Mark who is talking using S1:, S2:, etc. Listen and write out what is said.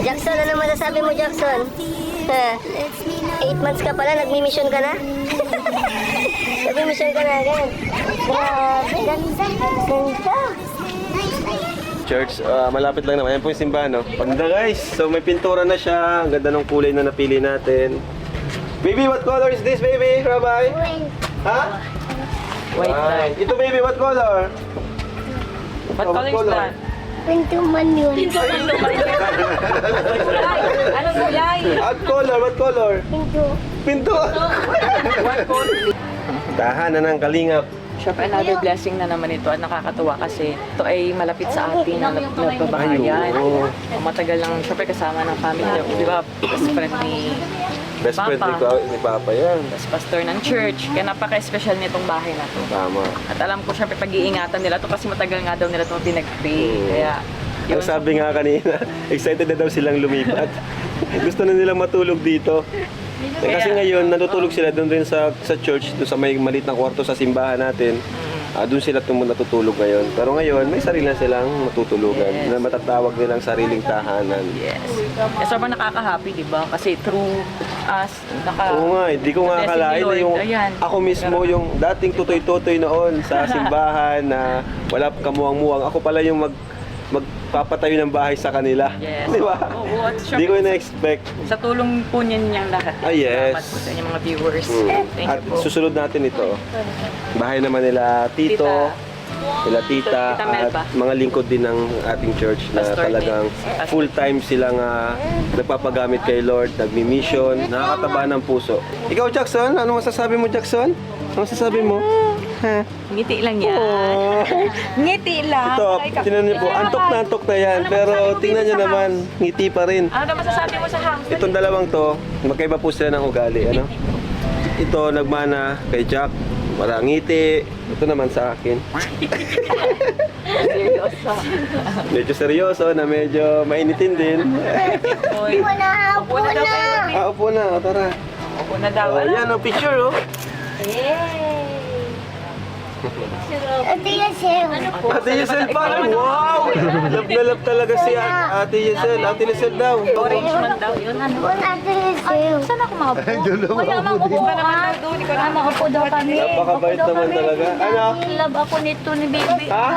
S1: Jackson, ano masasabi mo, Jackson? 8 months ka pala, nagmi-mission ka na? Nagmi-mission ka na agad. Grabe, ganda. Ganda.
S2: Church, malapit lang naman. Ayan po yung simbahan, no? Paganda, guys. So, may pintura na siya. Ang ganda ng kulay na napili natin. Baby, what color is this, baby? Rabbi? Ha?
S3: White light.
S2: Ito, baby, what color?
S3: What color is that?
S1: Pintuman yun.
S3: Anong kulay?
S2: What color?
S1: Pinto.
S2: Pinto.
S3: What color?
S2: Tahanan ng kalingap.
S3: Siyempre, another blessing na naman ito at nakakatuwa kasi ito ay malapit sa atin na nagbabahayan.
S2: Ay, oo.
S3: Matagal lang, siyempre kasama ng family. Di ba, best friend ni
S2: Best friend
S3: Papa.
S2: ni Papa yan.
S3: Pastor ng church. Kaya napaka-special nitong bahay na to.
S2: Tama.
S3: At alam ko, siyempre, pag-iingatan nila to kasi matagal nga daw nila ito pinag-pray. Kaya,
S2: Ang sabi nga kanina, excited na daw silang lumipat. Gusto na nilang matulog dito. Kasi ngayon, natutulog sila doon rin sa church, doon sa may maliit na kwarto sa simbahan natin. Doon sila natutulog ngayon. Pero ngayon, may sarili na silang matutulugan na matatawag nilang sariling tahanan.
S3: yes. Eh, sobrang nakaka-happy, di ba? Kasi through us,
S2: Oo nga, hindi ko nga akalain na yung
S3: Ayan.
S2: ako mismo yung dating tutoy-tutoy noon sa simbahan na wala kamuwang-muwang. Ako pala yung magpapatayo ng bahay sa kanila.
S3: Yes.
S2: Di ba?
S3: Oo, at
S2: Hindi ko na-expect.
S3: sa tulong po niyang lahat.
S2: Yes.
S3: Salamat po sa inyong mga viewers. Thank
S2: At
S3: you po.
S2: susunod natin ito. Bahay naman nila Tito, nila Tita,
S3: Tita Melba.
S2: at mga lingkod din ng ating church na
S3: Pastor
S2: talagang
S3: din.
S2: full-time silang nagpapagamit kay Lord, nagmi-mission, nakakataba ng puso. Ikaw, Jackson, ano masasabi mo, Jackson? Ano masasabi mo? Ha?
S3: Ngiti lang yan.
S2: Oh.
S3: Ngiti lang.
S2: Ito, tingnan niyo po, antok na yan, pero tingnan niyo naman, ngiti pa rin.
S3: Ano masasabi mo sa hamster?
S2: Itong dalawang to, magkaiba po sila ng ugali, ano? Ito nagmana kay Jack, wala ngiti. Ito naman sa akin.
S3: Seryoso.
S2: Medyo seryoso na medyo mainitin din.
S3: Oy.
S1: Wala,
S3: Upo na daw kayo.
S2: Upo na, o tara.
S3: Upo na daw.
S2: Oh, yan ang picture, oh.
S1: Ate Yasel. Ano po?
S2: Ate Yesel pa, wow! Love na love talaga si Ate Yesel. Ate Yesel daw.
S3: Orange man daw yun. Ano?
S1: Ate Yasel.
S4: Saan ako maupo? Wala mang upuan. Maupo daw kami.
S2: Napakabait naman talaga. Ano?
S4: Love ako nito ni baby.
S2: Ha?